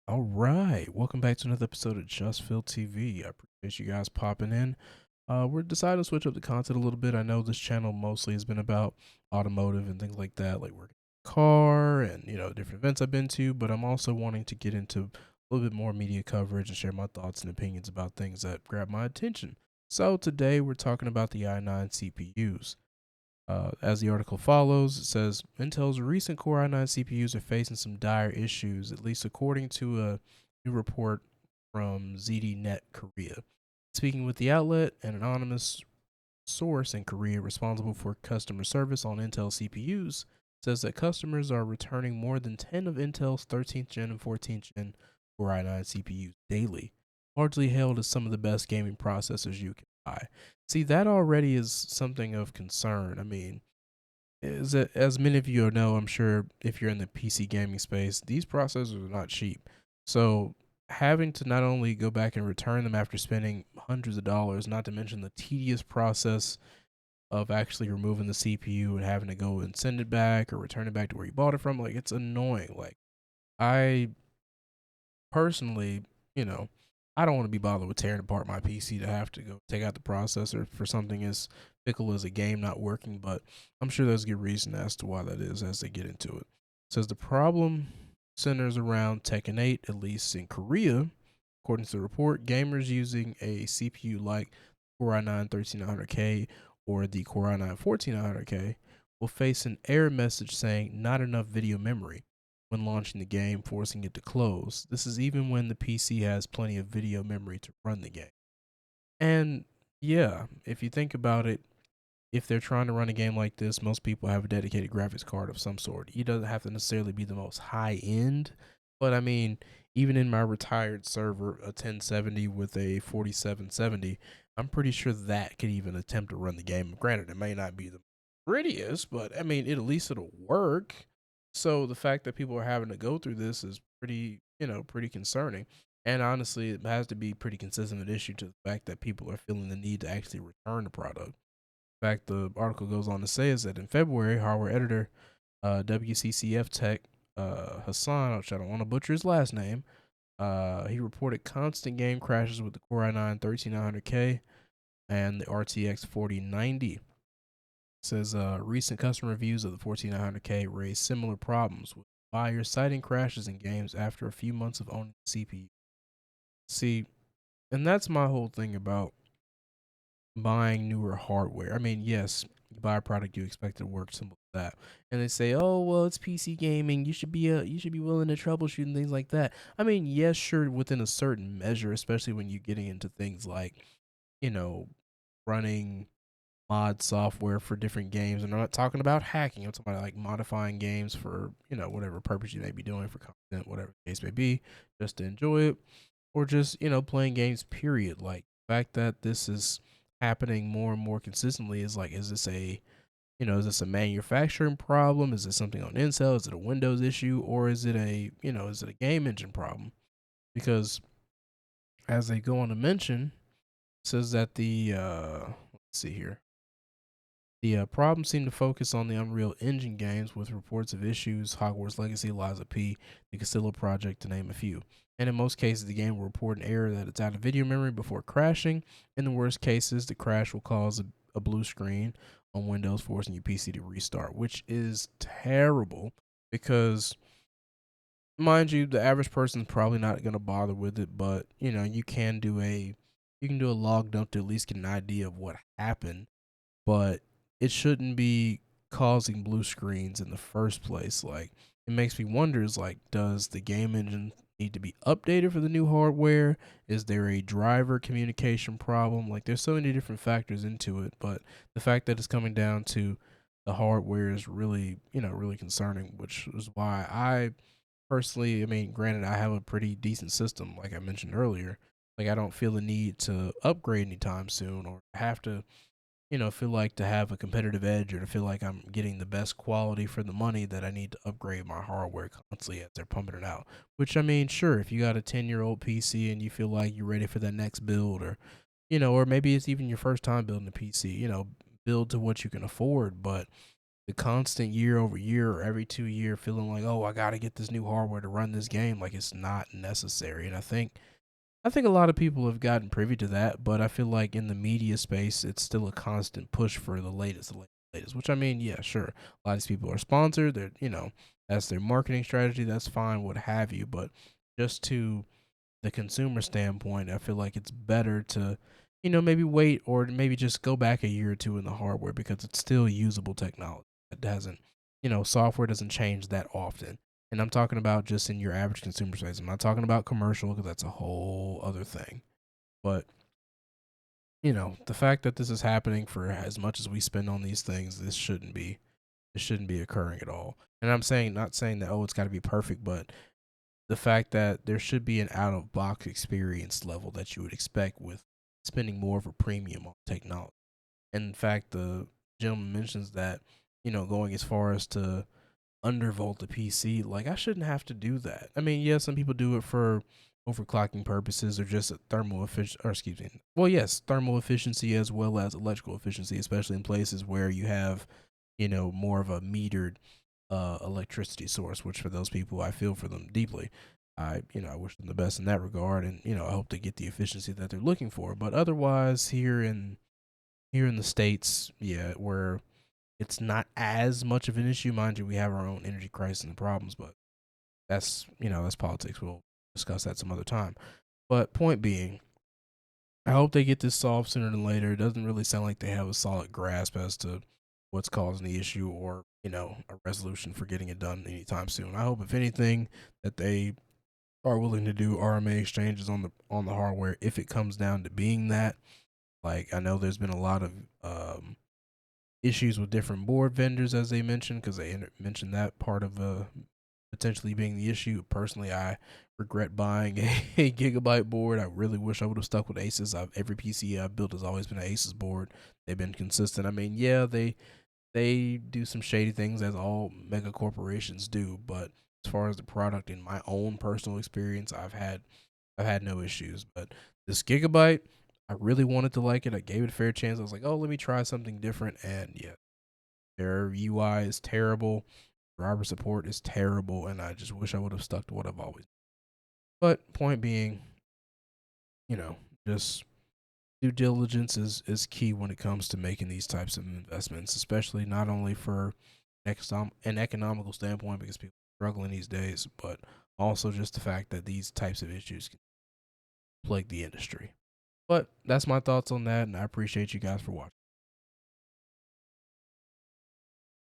All right, welcome back to another episode of Just Feel TV. I appreciate you guys popping in. We're deciding to switch up the content a little bit. I know this channel mostly has been about automotive and things like that, like working in a car and different events I've been to. But I'm also wanting to get into a little bit more media coverage and share my thoughts and opinions about things that grab my attention. So today we're talking about the i9 CPUs. As the article follows, it says Intel's recent Core i9 CPUs are facing some dire issues, at least according to a new report from ZDNet Korea. Speaking with the outlet, an anonymous source in Korea responsible for customer service on Intel CPUs says that customers are returning more than 10 of Intel's 13th gen and 14th gen Core i9 CPUs daily, largely hailed as some of the best gaming processors you can buy. See, that already is something of concern. I mean, as many of you know, I'm sure if you're in the PC gaming space, these processors are not cheap. So having to not only go back and return them after spending hundreds of dollars, not to mention the tedious process of actually removing the CPU and having to go and send it back or return it back to where you bought it from, like it's annoying. Like I personally, you know, I don't want to be bothered with tearing apart my PC to have to go take out the processor for something as fickle as a game not working, but I'm sure there's a good reason as to why that is as they get into it. It says the problem centers around Tekken 8, at least in Korea. According to the report, gamers using a CPU like Core i9 13900K or the Core i9 14900K will face an error message saying not enough video memory when launching the game, forcing it to close. This is even when the PC has plenty of video memory to run the game. And yeah, if you think about it, if they're trying to run a game like this, most people have a dedicated graphics card of some sort. It doesn't have to necessarily be the most high end, but I mean, even in my retired server, a 1070 with a 4770, I'm pretty sure that could even attempt to run the game. Granted, it may not be the prettiest, but I mean, at least it'll work. So the fact that people are having to go through this is pretty, pretty concerning. And honestly, it has to be pretty consistent an issue to the fact that people are feeling the need to actually return the product. In fact, the article goes on to say is that in February, hardware editor WCCF Tech Hassan, which I don't want to butcher his last name, he reported constant game crashes with the Core i9 13900K and the RTX 4090. Says recent customer reviews of the 14900K raised similar problems with buyers citing crashes in games after a few months of owning the CPU. See, and that's my whole thing about buying newer hardware. I mean, yes, you buy a product, you expect it to work, simple as that. And they say, "Oh, well, it's PC gaming. You should be willing to troubleshoot and things like that." I mean, yes, sure, within a certain measure, especially when you're getting into things like, you know, running mod software for different games. And I'm not talking about hacking. I'm talking about like modifying games for, whatever purpose you may be doing for content, whatever the case may be, just to enjoy it or just, playing games, period. Like the fact that this is happening more and more consistently is like, is this a manufacturing problem? Is it something on Intel? Is it a Windows issue? Or is it is it a game engine problem? Because as they go on to mention, it says that let's see here. The problems seem to focus on the Unreal Engine games with reports of issues, Hogwarts Legacy, Liza P, the Castillo Project, to name a few. And in most cases, the game will report an error that it's out of video memory before crashing. In the worst cases, the crash will cause a blue screen on Windows, forcing your PC to restart, which is terrible because, mind you, the average person's probably not going to bother with it, but you can do a log dump to at least get an idea of what happened, but it shouldn't be causing blue screens in the first place. Like, it makes me wonder is like, does the game engine need to be updated for the new hardware? Is there a driver communication problem? Like, there's so many different factors into it, but the fact that it's coming down to the hardware is really, really concerning, which is why I personally, I mean, granted, I have a pretty decent system, like I mentioned earlier. Like, I don't feel the need to upgrade anytime soon or have to feel like to have a competitive edge or to feel like I'm getting the best quality for the money that I need to upgrade my hardware constantly as they're pumping it out. Which I mean, sure, if you got a 10-year-old PC and you feel like you're ready for that next build or or maybe it's even your first time building a PC, build to what you can afford, but the constant year over year or every 2 year feeling like, oh, I gotta get this new hardware to run this game, like it's not necessary. And I think a lot of people have gotten privy to that, but I feel like in the media space, it's still a constant push for the latest. Which I mean, yeah, sure, a lot of these people are sponsored. They're, that's their marketing strategy. That's fine, what have you. But just to the consumer standpoint, I feel like it's better to, maybe wait or maybe just go back a year or two in the hardware because it's still usable technology. It doesn't, software doesn't change that often. And I'm talking about just in your average consumer space. I'm not talking about commercial because that's a whole other thing. But, the fact that this is happening for as much as we spend on these things, this shouldn't be occurring at all. And I'm saying not saying that, oh, it's got to be perfect, but the fact that there should be an out of box experience level that you would expect with spending more of a premium on technology. And in fact, the gentleman mentions that, going as far as to undervolt the PC, like I shouldn't have to do that. I mean, yeah, some people do it for overclocking purposes or just thermal efficiency, or excuse me. Well, yes, thermal efficiency as well as electrical efficiency, especially in places where you have, more of a metered electricity source, which for those people, I feel for them deeply. I wish them the best in that regard, and I hope they get the efficiency that they're looking for. But otherwise, here in the states, yeah, where it's not as much of an issue, mind you, we have our own energy crisis and problems, but that's politics. We'll discuss that some other time. But point being, I hope they get this solved sooner than later. It doesn't really sound like they have a solid grasp as to what's causing the issue or, a resolution for getting it done anytime soon. I hope if anything that they are willing to do RMA exchanges on the hardware if it comes down to being that. Like I know there's been a lot of issues with different board vendors as they mentioned because they mentioned that part of potentially being the issue. Personally, I regret buying a gigabyte board. I really wish I would have stuck with Asus. Every PC I've built has always been an Asus board. They've been consistent. I mean, yeah, they do some shady things as all mega corporations do, but as far as the product in my own personal experience, I've had no issues. But this gigabyte, I really wanted to like it. I gave it a fair chance. I was like, oh, let me try something different. And yeah, their UI is terrible. Driver support is terrible. And I just wish I would have stuck to what I've always. But point being, you know, just due diligence is key when it comes to making these types of investments, especially not only for an economical standpoint because people are struggling these days, but also just the fact that these types of issues can plague the industry. But that's my thoughts on that, and I appreciate you guys for watching.